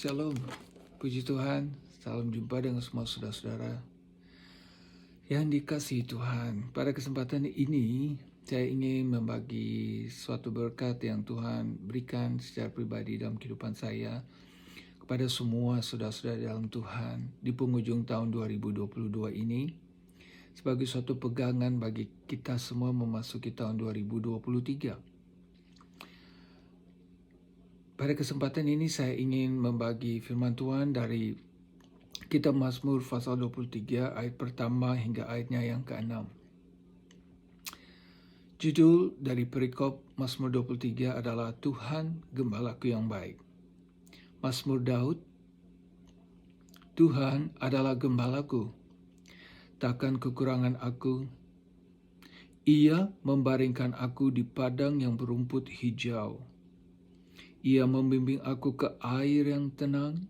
Shalom, puji Tuhan, salam jumpa dengan semua saudara-saudara yang dikasihi Tuhan. Pada kesempatan ini, saya ingin membagi suatu berkat yang Tuhan berikan secara pribadi dalam kehidupan saya kepada semua saudara-saudara dalam Tuhan di penghujung tahun 2022 ini, sebagai suatu pegangan bagi kita semua memasuki tahun 2023. Pada kesempatan ini saya ingin membagi firman Tuhan dari Kitab Mazmur pasal 23 ayat pertama hingga ayatnya yang ke-6. Judul dari perikop Mazmur 23 adalah Tuhan Gembalaku yang baik. Mazmur Daud, Tuhan adalah gembalaku, takkan kekurangan aku. Ia membaringkan aku di padang yang berumput hijau. Ia membimbing aku ke air yang tenang.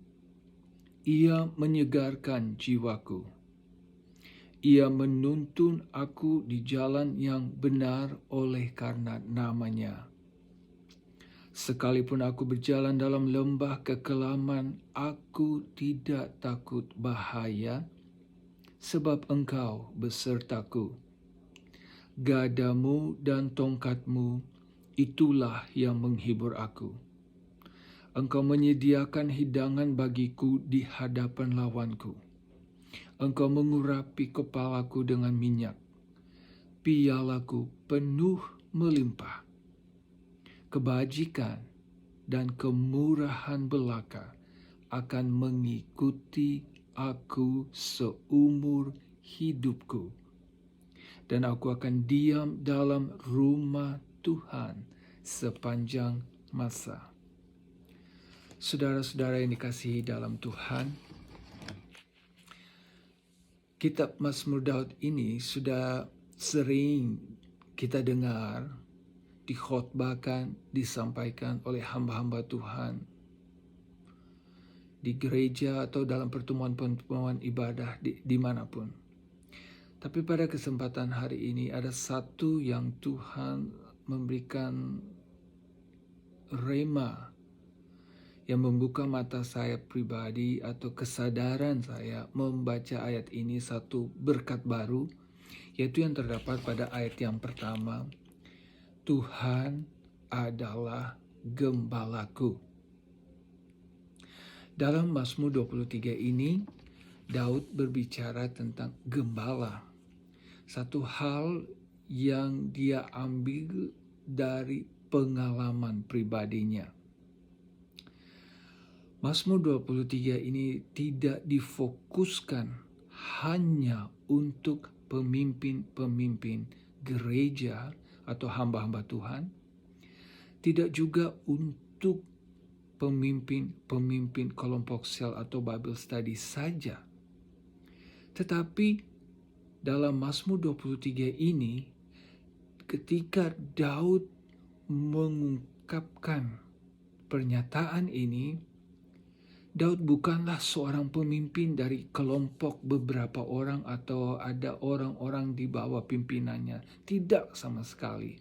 Ia menyegarkan jiwaku. Ia menuntun aku di jalan yang benar oleh karena namanya. Sekalipun aku berjalan dalam lembah kekelaman, aku tidak takut bahaya, sebab Engkau besertaku. Gadamu dan tongkatmu, itulah yang menghibur aku. Engkau menyediakan hidangan bagiku di hadapan lawanku. Engkau mengurapi kepalaku dengan minyak. Pialaku penuh melimpah. Kebajikan dan kemurahan belaka akan mengikuti aku seumur hidupku. Dan aku akan diam dalam rumah Tuhan sepanjang masa. Saudara-saudara yang dikasihi dalam Tuhan, Kitab Mazmur Daud ini sudah sering kita dengar, dikhotbahkan, disampaikan oleh hamba-hamba Tuhan di gereja atau dalam pertemuan-pertemuan ibadah dimanapun. Tapi pada kesempatan hari ini ada satu yang Tuhan memberikan rema yang membuka mata saya pribadi atau kesadaran saya membaca ayat ini, satu berkat baru, yaitu yang terdapat pada ayat yang pertama. Tuhan adalah gembalaku. Dalam Mazmur 23 ini, Daud berbicara tentang gembala. Satu hal yang dia ambil dari pengalaman pribadinya. Mazmur 23 ini tidak difokuskan hanya untuk pemimpin-pemimpin gereja atau hamba-hamba Tuhan, tidak juga untuk pemimpin-pemimpin kelompok sel atau Bible study saja. Tetapi dalam Mazmur 23 ini, ketika Daud mengungkapkan pernyataan ini, Daud bukanlah seorang pemimpin dari kelompok beberapa orang atau ada orang-orang di bawah pimpinannya. Tidak sama sekali.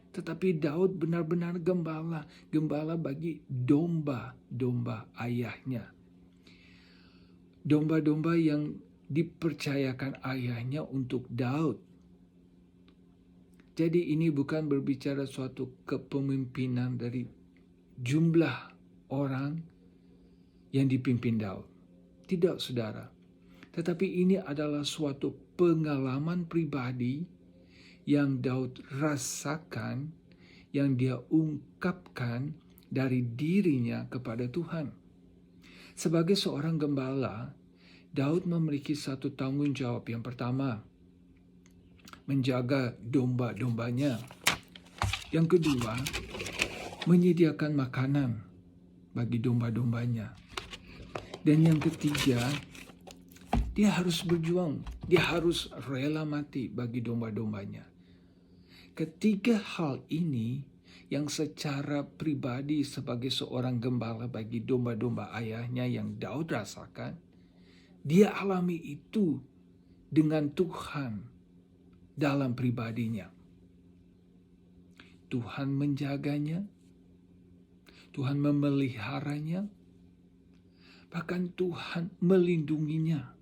Tetapi Daud benar-benar gembala bagi domba-domba ayahnya. Domba-domba yang dipercayakan ayahnya untuk Daud. Jadi ini bukan berbicara suatu kepemimpinan dari jumlah orang yang dipimpin Daud. Tidak, saudara. Tetapi ini adalah suatu pengalaman pribadi yang Daud rasakan, yang dia ungkapkan dari dirinya kepada Tuhan. Sebagai seorang gembala, Daud memiliki satu tanggung jawab. Yang pertama, menjaga domba-dombanya. Yang kedua, menyediakan makanan bagi domba-dombanya. Dan yang ketiga, dia harus berjuang, dia harus rela mati bagi domba-dombanya. Ketiga hal ini yang secara pribadi sebagai seorang gembala bagi domba-domba ayahnya yang Daud rasakan, dia alami itu dengan Tuhan dalam pribadinya. Tuhan menjaganya, Tuhan memeliharanya, Bahkan Tuhan melindunginya.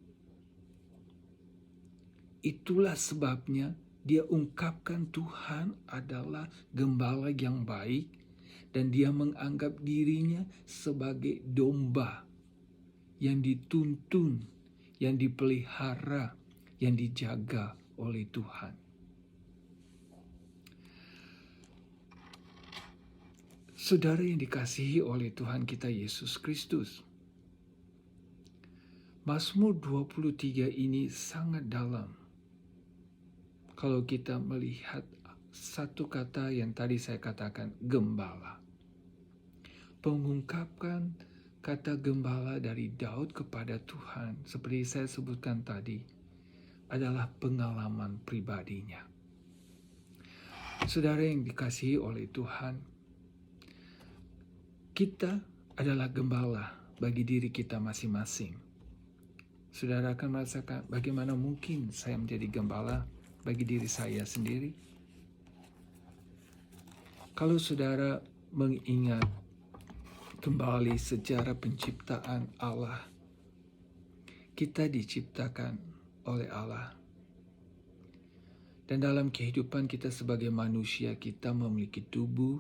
Itulah sebabnya dia ungkapkan Tuhan adalah gembala yang baik dan dia menganggap dirinya sebagai domba yang dituntun, yang dipelihara, yang dijaga oleh Tuhan. Saudara yang dikasihi oleh Tuhan kita Yesus Kristus, Mazmur 23 ini sangat dalam. Kalau kita melihat satu kata yang tadi saya katakan, gembala. Pengungkapan kata gembala dari Daud kepada Tuhan, seperti saya sebutkan tadi, adalah pengalaman pribadinya. Saudara yang dikasihi oleh Tuhan, kita adalah gembala bagi diri kita masing-masing. Saudara akan merasakan bagaimana mungkin saya menjadi gembala bagi diri saya sendiri. Kalau saudara mengingat kembali sejarah penciptaan Allah, kita diciptakan oleh Allah. Dan dalam kehidupan kita sebagai manusia, kita memiliki tubuh,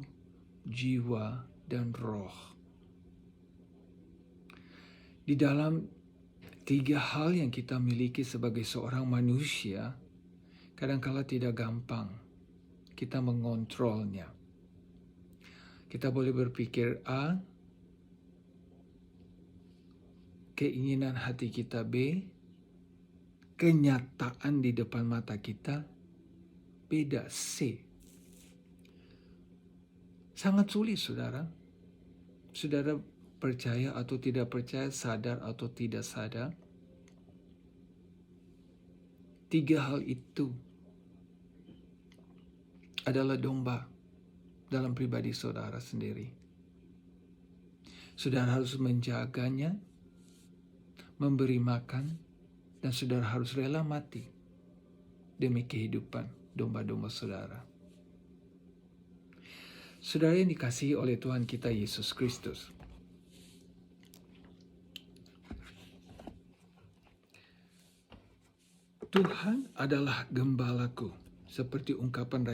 jiwa, dan roh. Di dalam 3 hal yang kita miliki sebagai seorang manusia, kadang-kala tidak gampang kita mengontrolnya. Kita boleh berpikir A, keinginan hati kita B, kenyataan di depan mata kita beda C. Sangat sulit, saudara. Saudara percaya atau tidak percaya, sadar atau tidak sadar, 3 hal itu adalah domba dalam pribadi saudara sendiri. Saudara harus menjaganya, memberi makan, dan saudara harus rela mati demi kehidupan domba-domba saudara. Saudara yang dikasihi oleh Tuhan kita Yesus Kristus, Tuhan adalah gembalaku, seperti ungkapan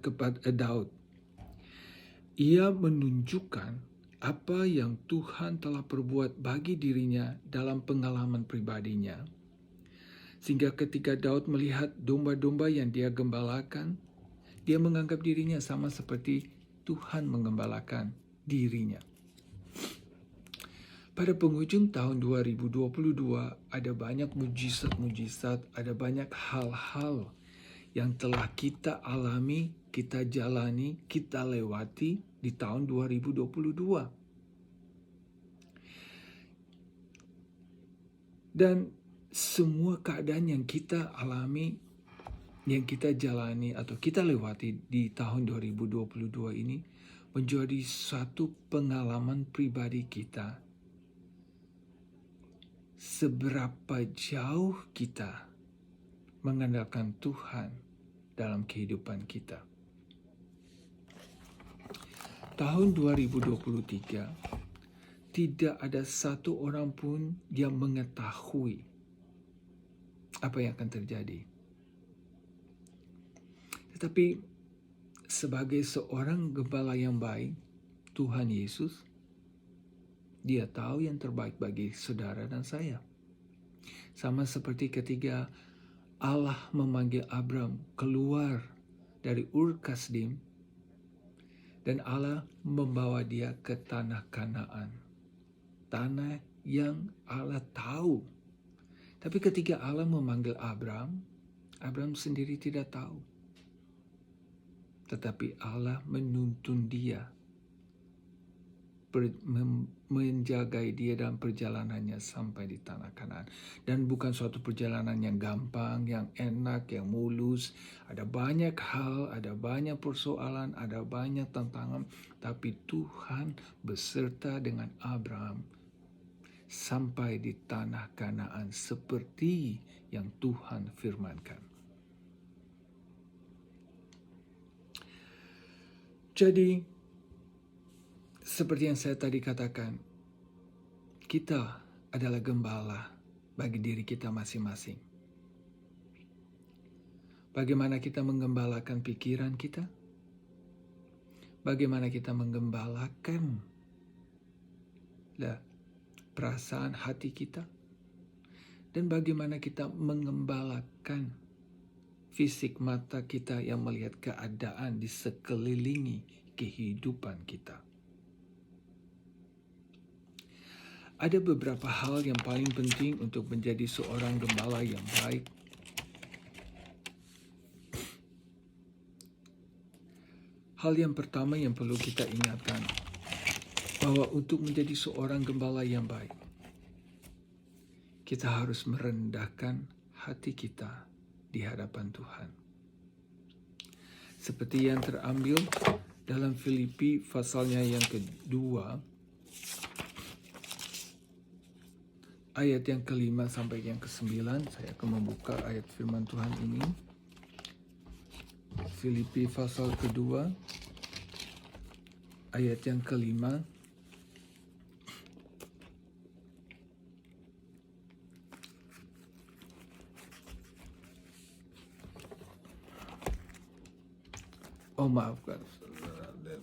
kepada Daud. Ia menunjukkan apa yang Tuhan telah perbuat bagi dirinya dalam pengalaman pribadinya. Sehingga ketika Daud melihat domba-domba yang dia gembalakan, dia menganggap dirinya sama seperti Tuhan menggembalakan dirinya. Pada penghujung tahun 2022, ada banyak mujizat-mujizat, ada banyak hal-hal yang telah kita alami, kita jalani, kita lewati di tahun 2022. Dan semua keadaan yang kita alami, yang kita jalani atau kita lewati di tahun 2022 ini menjadi suatu pengalaman pribadi kita. Seberapa jauh kita mengandalkan Tuhan dalam kehidupan kita. Tahun 2023, tidak ada satu orang pun yang mengetahui apa yang akan terjadi. Tetapi sebagai seorang gembala yang baik, Tuhan Yesus, Dia tahu yang terbaik bagi saudara dan saya. Sama seperti ketika Allah memanggil Abram keluar dari Ur Kasdim, dan Allah membawa dia ke tanah Kanaan. Tanah yang Allah tahu. Tapi ketika Allah memanggil Abram, Abram sendiri tidak tahu. Tetapi Allah menuntun dia, menjagai dia dalam perjalanannya sampai di tanah Kanaan. Dan bukan suatu perjalanan yang gampang, yang enak, yang mulus. Ada banyak hal, ada banyak persoalan, ada banyak tantangan. Tapi Tuhan beserta dengan Abraham sampai di tanah Kanaan seperti yang Tuhan firmankan. Jadi, seperti yang saya tadi katakan, kita adalah gembala bagi diri kita masing-masing. Bagaimana kita menggembalakan pikiran kita? Bagaimana kita menggembalakan perasaan hati kita? Dan bagaimana kita mengembalakan fisik mata kita yang melihat keadaan di sekelilingi kehidupan kita? Ada beberapa hal yang paling penting untuk menjadi seorang gembala yang baik. Hal yang pertama yang perlu kita ingatkan, bahwa untuk menjadi seorang gembala yang baik, kita harus merendahkan hati kita di hadapan Tuhan. Seperti yang terambil dalam Filipi pasalnya yang kedua, ayat yang ke-5 sampai yang ke-9. Saya akan membuka ayat firman Tuhan ini. Filipi pasal kedua, ayat yang ke-5.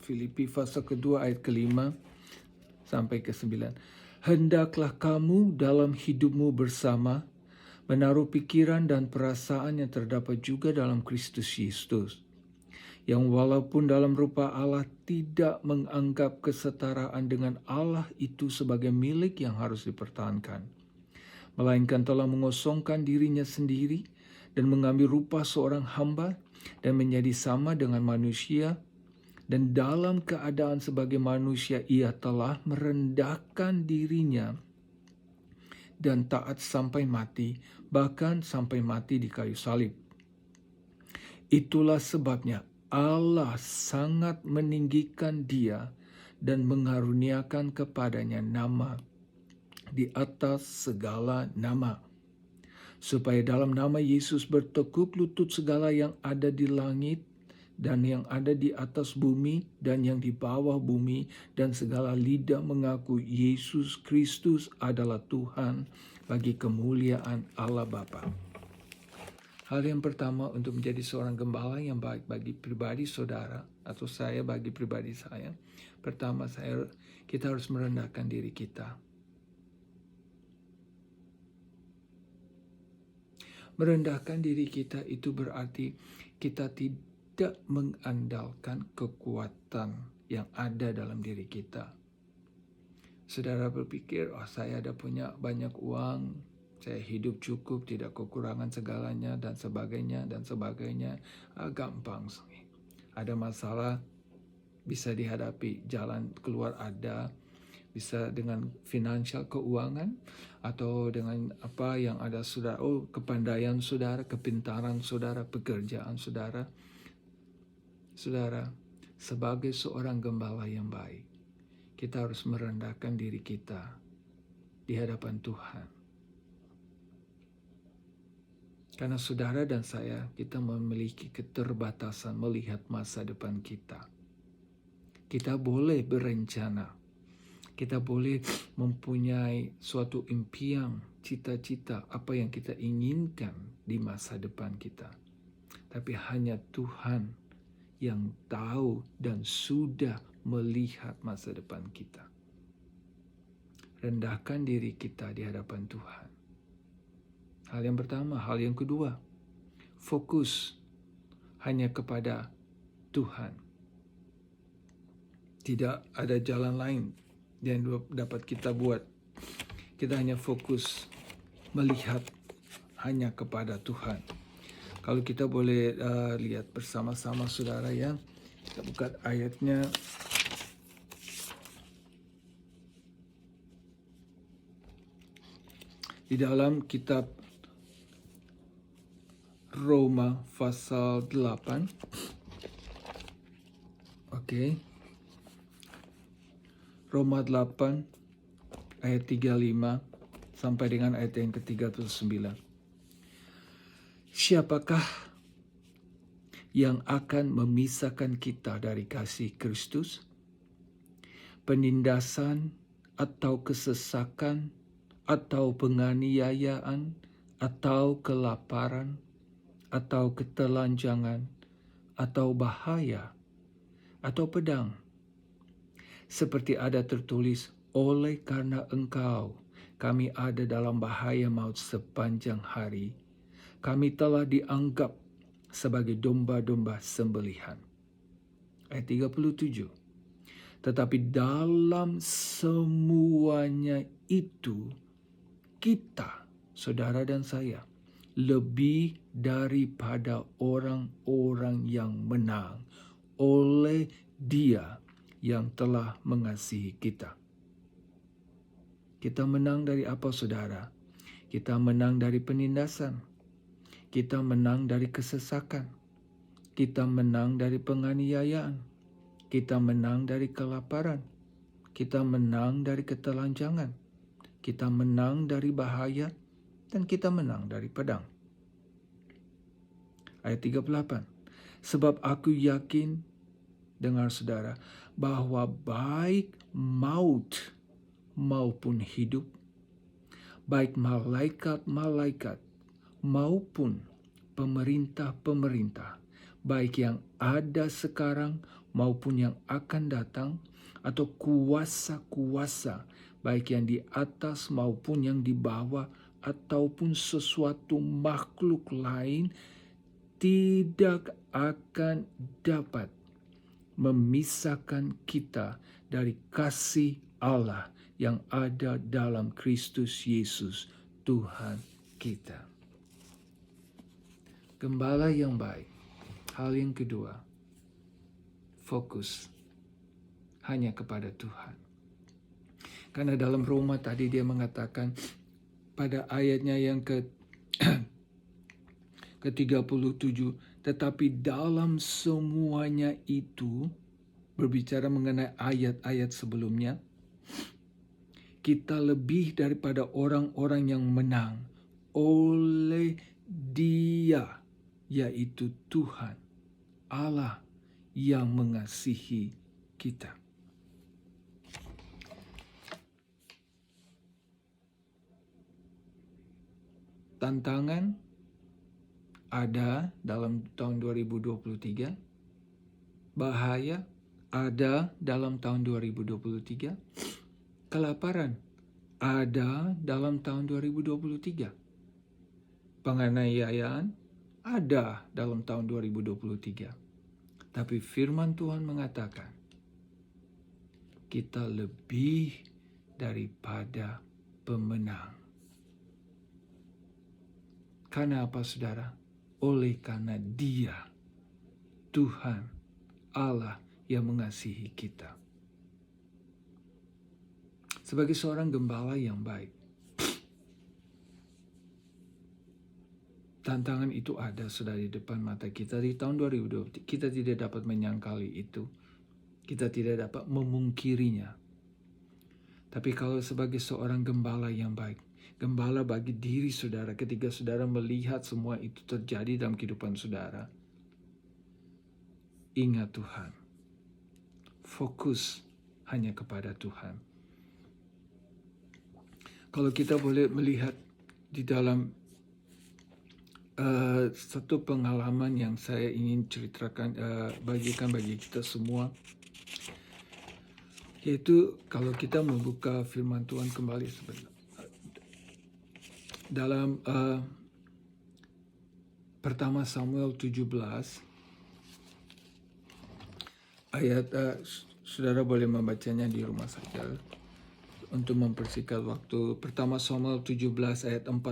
Filipi pasal kedua ayat ke-5 sampai ke-9. Hendaklah kamu dalam hidupmu bersama menaruh pikiran dan perasaan yang terdapat juga dalam Kristus Yesus, yang walaupun dalam rupa Allah tidak menganggap kesetaraan dengan Allah itu sebagai milik yang harus dipertahankan, melainkan telah mengosongkan dirinya sendiri dan mengambil rupa seorang hamba dan menjadi sama dengan manusia, dan dalam keadaan sebagai manusia ia telah merendahkan dirinya dan taat sampai mati, bahkan sampai mati di kayu salib. Itulah sebabnya Allah sangat meninggikan dia dan mengaruniakan kepadanya nama di atas segala nama, supaya dalam nama Yesus bertekuk lutut segala yang ada di langit dan yang ada di atas bumi dan yang di bawah bumi, dan segala lidah mengaku Yesus Kristus adalah Tuhan, bagi kemuliaan Allah Bapa. Hal yang pertama untuk menjadi seorang gembala yang baik bagi pribadi saudara atau saya, bagi pribadi saya, pertama kita harus merendahkan diri kita. Merendahkan diri kita itu berarti kita tidak mengandalkan kekuatan yang ada dalam diri kita. Saudara berpikir, saya ada punya banyak uang, saya hidup cukup, tidak kekurangan segalanya, dan sebagainya, dan sebagainya. Gampang. Ada masalah, bisa dihadapi, jalan keluar ada, bisa dengan finansial, keuangan, atau dengan apa yang ada saudara. Kepandaian saudara, kepintaran saudara, pekerjaan saudara. Saudara, sebagai seorang gembala yang baik, kita harus merendahkan diri kita di hadapan Tuhan. Karena saudara dan saya, kita memiliki keterbatasan melihat masa depan kita. Kita boleh berencana, kita boleh mempunyai suatu impian, cita-cita, apa yang kita inginkan di masa depan kita. Tapi hanya Tuhan yang tahu dan sudah melihat masa depan kita. Rendahkan diri kita di hadapan Tuhan. Hal yang pertama. Hal yang kedua, fokus hanya kepada Tuhan. Tidak ada jalan lain yang dapat kita buat. Kita hanya fokus melihat hanya kepada Tuhan. Kalau kita boleh lihat bersama-sama saudara ya, kita buka ayatnya. Di dalam kitab Roma pasal 8. Roma 8 ayat 35 sampai dengan ayat yang ke-39. Siapakah yang akan memisahkan kita dari kasih Kristus? Penindasan atau kesesakan atau penganiayaan, atau kelaparan, atau ketelanjangan, atau bahaya, atau pedang. Seperti ada tertulis, oleh karena engkau, kami ada dalam bahaya maut sepanjang hari. Kami telah dianggap sebagai domba-domba sembelihan. Ayat 37. Tetapi dalam semuanya itu, kita, saudara dan saya, lebih daripada orang-orang yang menang oleh Dia yang telah mengasihi kita. Kita menang dari apa, saudara? Kita menang dari penindasan. Kita menang dari kesesakan. Kita menang dari penganiayaan. Kita menang dari kelaparan. Kita menang dari ketelanjangan. Kita menang dari bahaya. Dan kita menang dari pedang. Ayat 38. Sebab aku yakin, dengar saudara, bahwa baik maut maupun hidup, baik malaikat-malaikat maupun pemerintah-pemerintah, baik yang ada sekarang maupun yang akan datang, atau kuasa-kuasa, baik yang di atas maupun yang di bawah, ataupun sesuatu makhluk lain, tidak akan dapat memisahkan kita dari kasih Allah yang ada dalam Kristus Yesus, Tuhan kita. Gembala yang baik. Hal yang kedua, fokus hanya kepada Tuhan. Karena dalam Roma tadi dia mengatakan pada ayatnya yang ke-37, tetapi dalam semuanya itu, berbicara mengenai ayat-ayat sebelumnya, kita lebih daripada orang-orang yang menang oleh Dia, yaitu Tuhan Allah yang mengasihi kita. Tantangan ada dalam tahun 2023, bahaya ada dalam tahun 2023, kelaparan ada dalam tahun 2023, penganiayaan ada dalam tahun 2023. Tapi firman Tuhan mengatakan, kita lebih daripada pemenang. Karena apa, saudara? Oleh karena Dia, Tuhan Allah yang mengasihi kita. Sebagai seorang gembala yang baik, tantangan itu ada sudah di depan mata kita di tahun 2020. Kita tidak dapat menyangkali itu. Kita tidak dapat memungkirinya. Tapi kalau sebagai seorang gembala yang baik, gembala bagi diri saudara, ketika saudara melihat semua itu terjadi dalam kehidupan saudara, ingat Tuhan. Fokus hanya kepada Tuhan. Kalau kita boleh melihat di dalam satu pengalaman yang saya ingin ceritakan, bagikan bagi kita semua, yaitu kalau kita membuka firman Tuhan kembali sebentar. Dalam pertama Samuel 17 ayat, saudara boleh membacanya di rumah saja untuk mempersingkat waktu. Pertama Samuel 17 ayat 45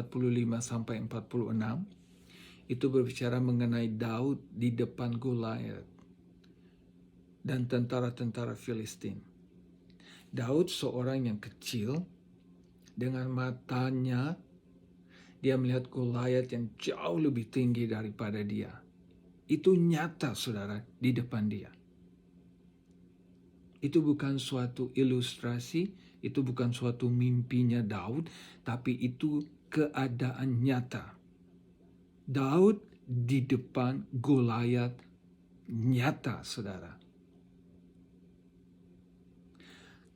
sampai 46 itu berbicara mengenai Daud di depan Goliat dan tentara-tentara Filistin. Daud seorang yang kecil, dengan matanya dia melihat Goliat yang jauh lebih tinggi daripada dia. Itu nyata, saudara, di depan dia. Itu bukan suatu ilustrasi, itu bukan suatu mimpinya Daud, tapi itu keadaan nyata. Daud di depan Goliat nyata, saudara.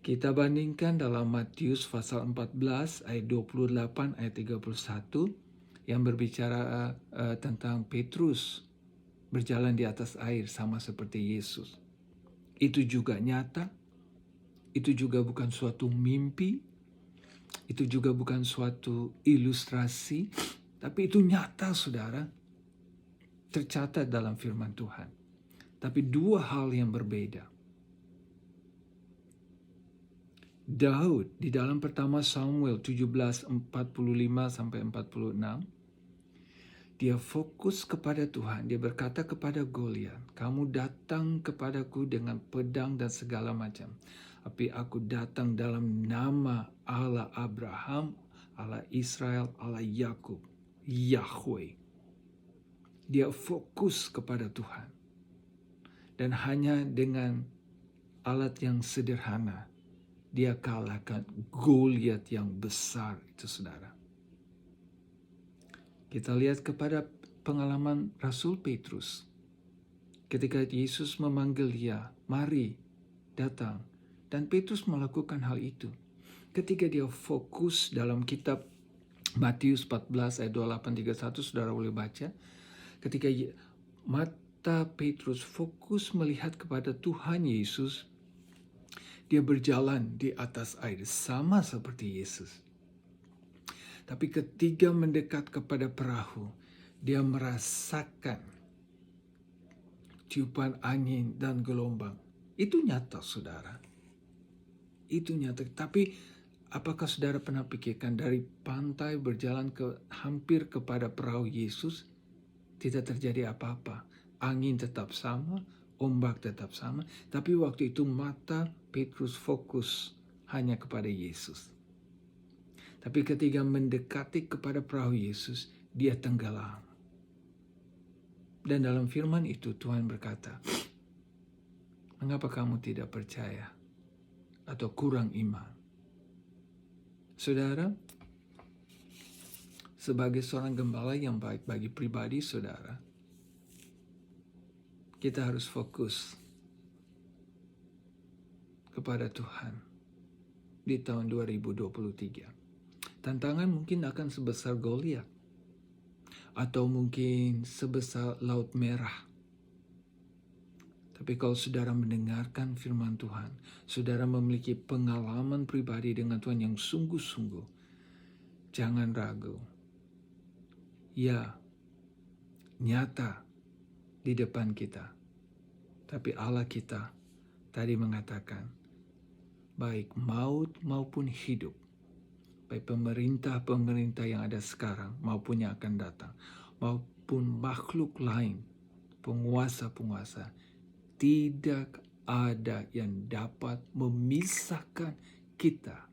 Kita bandingkan dalam Matius pasal 14 ayat 28 ayat 31 yang berbicara tentang Petrus berjalan di atas air sama seperti Yesus. Itu juga nyata, itu juga bukan suatu mimpi, itu juga bukan suatu ilustrasi, tapi itu nyata, saudara, tercatat dalam firman Tuhan. Tapi dua hal yang berbeda. Daud di dalam pertama Samuel 17:45-46, dia fokus kepada Tuhan. Dia berkata kepada Goliat, "Kamu datang kepadaku dengan pedang dan segala macam. Tapi aku datang dalam nama Allah Abraham, Allah Israel, Allah Yakub, Yahweh." Dia fokus kepada Tuhan. Dan hanya dengan alat yang sederhana, dia kalahkan Goliat yang besar itu, saudara. Kita lihat kepada pengalaman Rasul Petrus. Ketika Yesus memanggil dia, "Mari, datang." Dan Petrus melakukan hal itu. Ketika dia fokus dalam kitab Matius 14 ayat 28-31, saudara boleh baca. Ketika mata Petrus fokus melihat kepada Tuhan Yesus, dia berjalan di atas air sama seperti Yesus. Tapi ketika mendekat kepada perahu, dia merasakan tiupan angin dan gelombang. Itu nyata, saudara. Itu nyata. Tapi apakah saudara pernah pikirkan dari pantai berjalan hampir kepada perahu Yesus, tidak terjadi apa-apa. Angin tetap sama, ombak tetap sama. Tapi waktu itu mata Petrus fokus hanya kepada Yesus. Tapi ketika mendekati kepada perahu Yesus, dia tenggelam. Dan dalam firman itu Tuhan berkata, "Mengapa kamu tidak percaya atau kurang iman?" Saudara, sebagai seorang gembala yang baik bagi pribadi saudara, kita harus fokus kepada Tuhan di tahun 2023. Tantangan mungkin akan sebesar Goliat, atau mungkin sebesar Laut Merah. Tapi kalau saudara mendengarkan firman Tuhan, saudara memiliki pengalaman pribadi dengan Tuhan yang sungguh-sungguh, jangan ragu. Ya, nyata di depan kita. Tapi Allah kita tadi mengatakan, baik maut maupun hidup, baik pemerintah-pemerintah yang ada sekarang maupun yang akan datang, maupun makhluk lain, penguasa-penguasa, tidak ada yang dapat memisahkan kita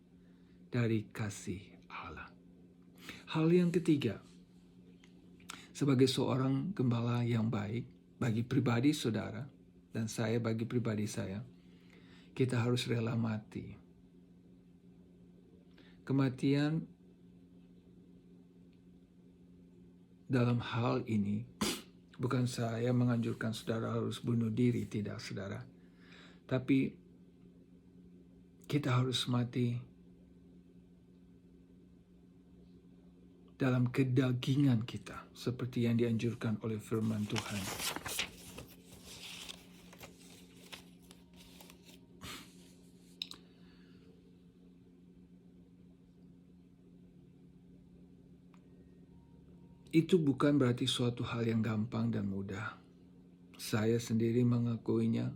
dari kasih Allah. Hal yang ketiga, sebagai seorang gembala yang baik, bagi pribadi saudara, dan saya bagi pribadi saya, kita harus rela mati. Kematian dalam hal ini, bukan saya menganjurkan saudara harus bunuh diri, tidak saudara. Tapi kita harus mati dalam kedagingan kita, seperti yang dianjurkan oleh firman Tuhan. Itu bukan berarti suatu hal yang gampang dan mudah. Saya sendiri mengakuinya,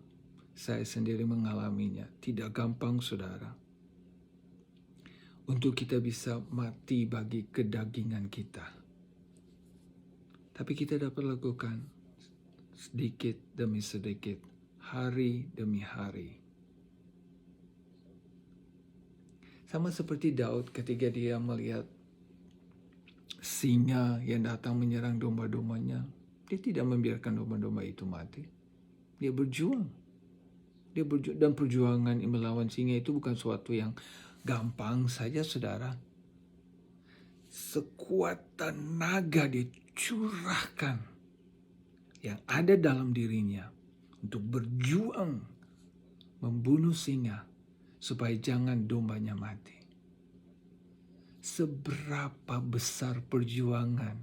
saya sendiri mengalaminya. Tidak gampang, saudara, untuk kita bisa mati bagi kedagingan kita. Tapi kita dapat lakukan sedikit demi sedikit, hari demi hari. Sama seperti Daud ketika dia melihat singa yang datang menyerang domba-dombanya, dia tidak membiarkan domba-domba itu mati. Dia berjuang. Dan perjuangan melawan singa itu bukan suatu yang gampang saja, saudara. Sekuat tenaga dicurahkan yang ada dalam dirinya untuk berjuang membunuh singa. supaya jangan dombanya mati. Seberapa besar perjuangan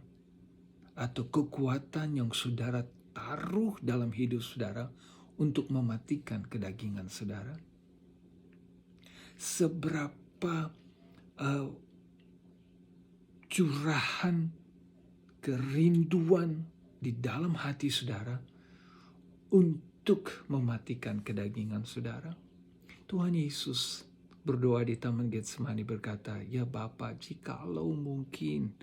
atau kekuatan yang saudara taruh dalam hidup saudara untuk mematikan kedagingan saudara? Seberapa curahan kerinduan di dalam hati saudara untuk mematikan kedagingan saudara? Tuhan Yesus berdoa di Taman Getsemani berkata, "Ya Bapa, jikalau mungkin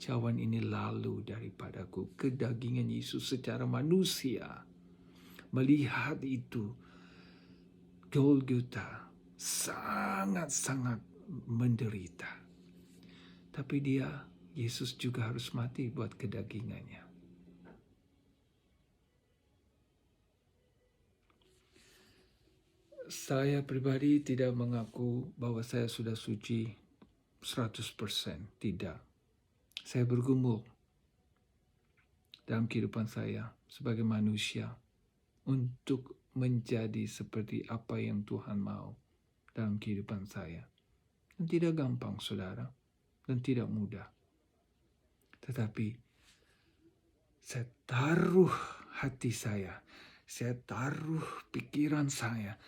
cawan ini lalu daripadaku." Kedagingan Yesus secara manusia melihat itu, Golgota sangat-sangat menderita. Tapi Yesus juga harus mati buat kedagingannya. Saya pribadi tidak mengaku bahwa saya sudah suci 100%. Tidak. Saya bergumul dalam kehidupan saya sebagai manusia untuk menjadi seperti apa yang Tuhan mau dalam kehidupan saya. Dan tidak gampang, saudara, dan tidak mudah. Tetapi saya taruh hati saya taruh pikiran saya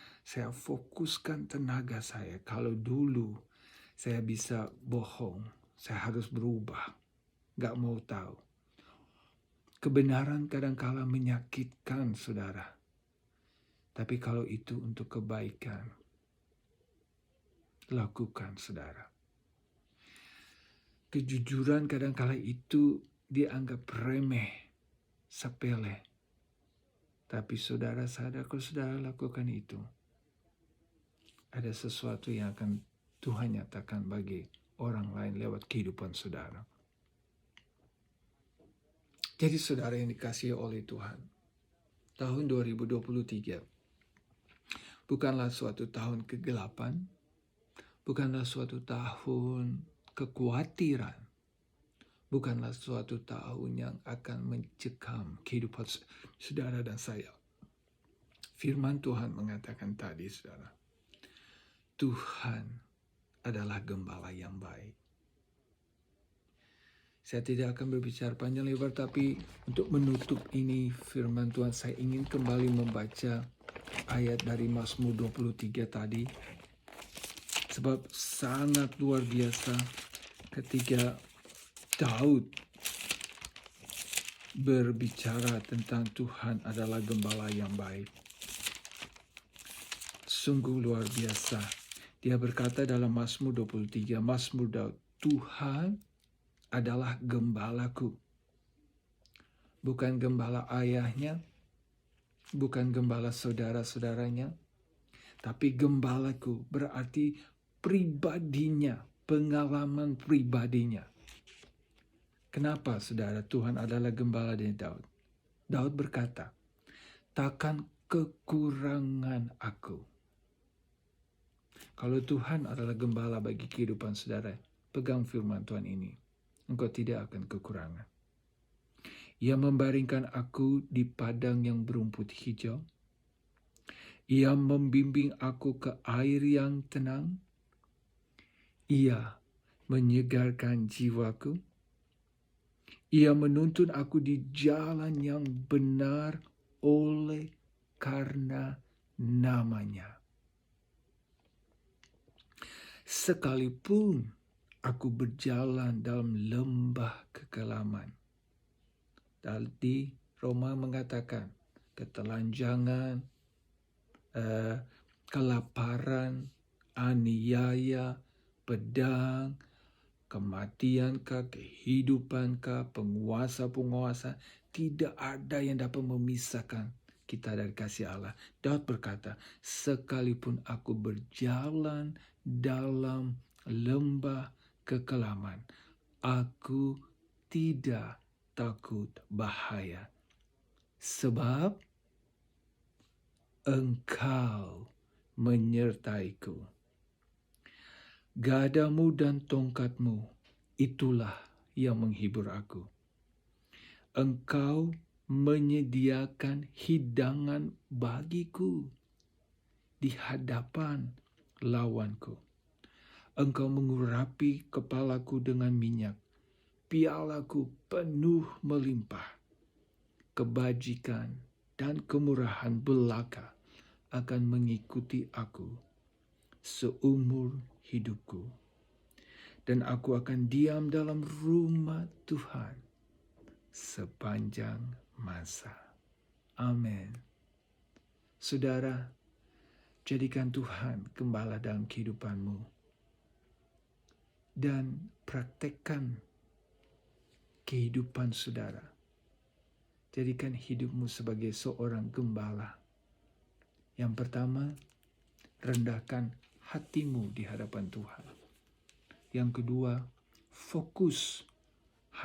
fokuskan tenaga saya. Kalau dulu saya bisa bohong, saya harus berubah, gak mau tahu. Kebenaran kadang-kala menyakitkan, saudara. Tapi kalau itu untuk kebaikan, lakukan, saudara. Kejujuran kadang-kala itu dianggap remeh, sepele. Tapi saudara sadar kalau saudara lakukan itu, ada sesuatu yang akan Tuhan nyatakan bagi orang lain lewat kehidupan saudara. Jadi saudara yang dikasihi oleh Tuhan, tahun 2023 bukanlah suatu tahun kegelapan, bukanlah suatu tahun kekhawatiran, bukanlah suatu tahun yang akan mencekam kehidupan saudara dan saya. Firman Tuhan mengatakan tadi, saudara, Tuhan adalah gembala yang baik. Saya tidak akan berbicara panjang lebar, tapi untuk menutup ini firman Tuhan, saya ingin kembali membaca ayat dari Mazmur 23 tadi. Sebab sangat luar biasa ketika Daud berbicara tentang Tuhan adalah gembala yang baik. Sungguh luar biasa. Dia berkata dalam Mazmur 23, Mazmur Daud, Tuhan adalah gembalaku. Bukan gembala ayahnya, bukan gembala saudara-saudaranya, tapi gembalaku berarti pribadinya, pengalaman pribadinya. Kenapa, saudara, Tuhan adalah gembala dari Daud? Daud berkata, takkan kekurangan aku. Kalau Tuhan adalah gembala bagi kehidupan saudara, pegang firman Tuhan ini. Engkau tidak akan kekurangan. Ia membaringkan aku di padang yang berumput hijau. Ia membimbing aku ke air yang tenang. Ia menyegarkan jiwaku. Ia menuntun aku di jalan yang benar oleh karena namanya. Sekalipun aku berjalan dalam lembah kekelaman. Tadi Roma mengatakan ketelanjangan, kelaparan, aniaya, pedang, kematiankah, kehidupankah, penguasa-penguasa, tidak ada yang dapat memisahkan kita dari kasih Allah. Daud berkata, sekalipun aku berjalan dalam lembah kekelaman, aku tidak takut bahaya. Sebab Engkau menyertaiku. Gadamu dan tongkatmu, itulah yang menghibur aku. Engkau menyediakan hidangan bagiku di hadapan lawanku. Engkau mengurapi kepalaku dengan minyak, pialaku penuh melimpah. Kebajikan dan kemurahan belaka akan mengikuti aku seumur hidupku. Dan aku akan diam dalam rumah Tuhan sepanjang masa. Amin. Saudara, jadikan Tuhan gembala dalam kehidupanmu. Dan praktekkan kehidupan saudara. Jadikan hidupmu sebagai seorang gembala. Yang pertama, rendahkan hatimu di hadapan Tuhan. Yang kedua, fokus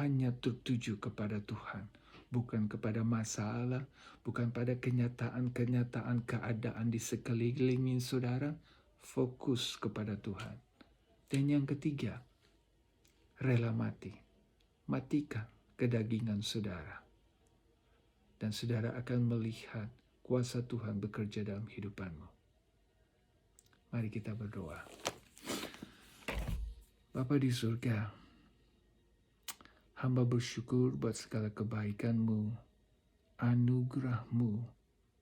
hanya tertuju kepada Tuhan. Bukan kepada masalah, bukan pada kenyataan-kenyataan keadaan di sekeliling saudara. Fokus kepada Tuhan. Dan yang ketiga, rela mati. Matikan kedagingan saudara. Dan saudara akan melihat kuasa Tuhan bekerja dalam hidupanmu. Mari kita berdoa. Bapa di surga, hamba bersyukur buat segala kebaikan-Mu, anugerah-Mu,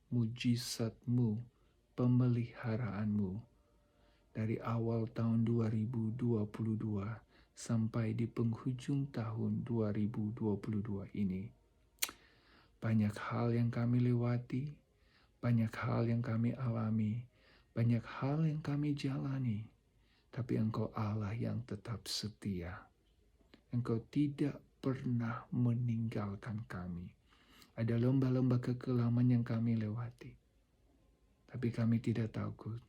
mujizat-Mu, pemeliharaanmu dari awal tahun 2022 sampai di penghujung tahun 2022 ini. Banyak hal yang kami lewati, banyak hal yang kami alami, banyak hal yang kami jalani, tapi Engkau Allah yang tetap setia. Engkau tidak pernah meninggalkan kami. Ada lembah-lembah kekelaman yang kami lewati, tapi kami tidak takut.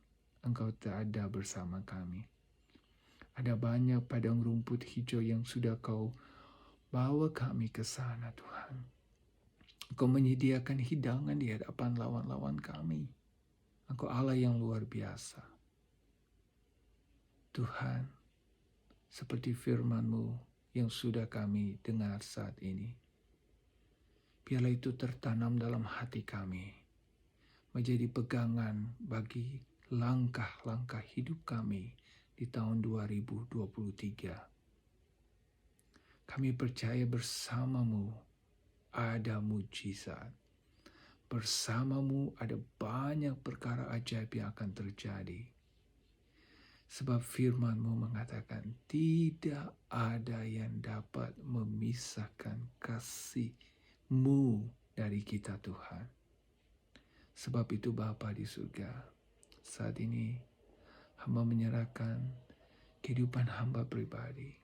Engkau tak ada bersama kami. Ada banyak padang rumput hijau yang sudah Kau bawa kami ke sana, Tuhan. Engkau menyediakan hidangan di hadapan lawan-lawan kami. Engkau Allah yang luar biasa. Tuhan, seperti firman-Mu yang sudah kami dengar saat ini, biarlah itu tertanam dalam hati kami, menjadi pegangan bagi langkah-langkah hidup kami di tahun 2023. Kami percaya bersama-Mu ada mujizat. Bersama-Mu ada banyak perkara ajaib yang akan terjadi. Sebab firman-Mu mengatakan tidak ada yang dapat memisahkan kasih-Mu dari kita, Tuhan. Sebab itu Bapa di surga, saat ini hamba menyerahkan kehidupan hamba pribadi,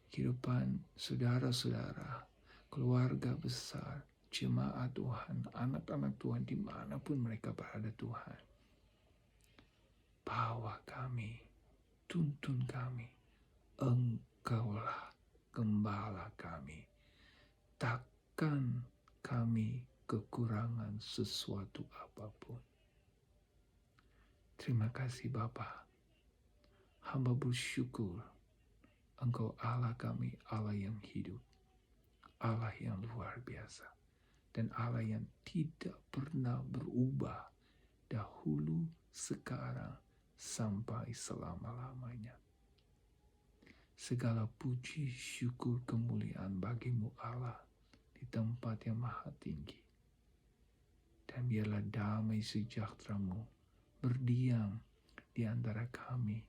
kehidupan saudara-saudara, keluarga besar, jemaat Tuhan, anak-anak Tuhan dimanapun mereka berada, Tuhan. Bawa kami, tuntun kami, Engkaulah gembala kami. Takkan kami kekurangan sesuatu apapun. Terima kasih Bapa. Hamba bersyukur Engkau Allah kami, Allah yang hidup, Allah yang luar biasa, dan Allah yang tidak pernah berubah dahulu, sekarang, sampai selama-lamanya. Segala puji, syukur, kemuliaan bagimu Allah di tempat yang maha tinggi. Dan biarlah damai sejahtera-Mu berdiam di antara kami,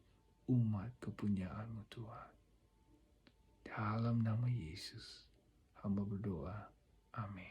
umat kepunyaan-Mu Tuhan. Dalam nama Yesus, hamba berdoa. Amin.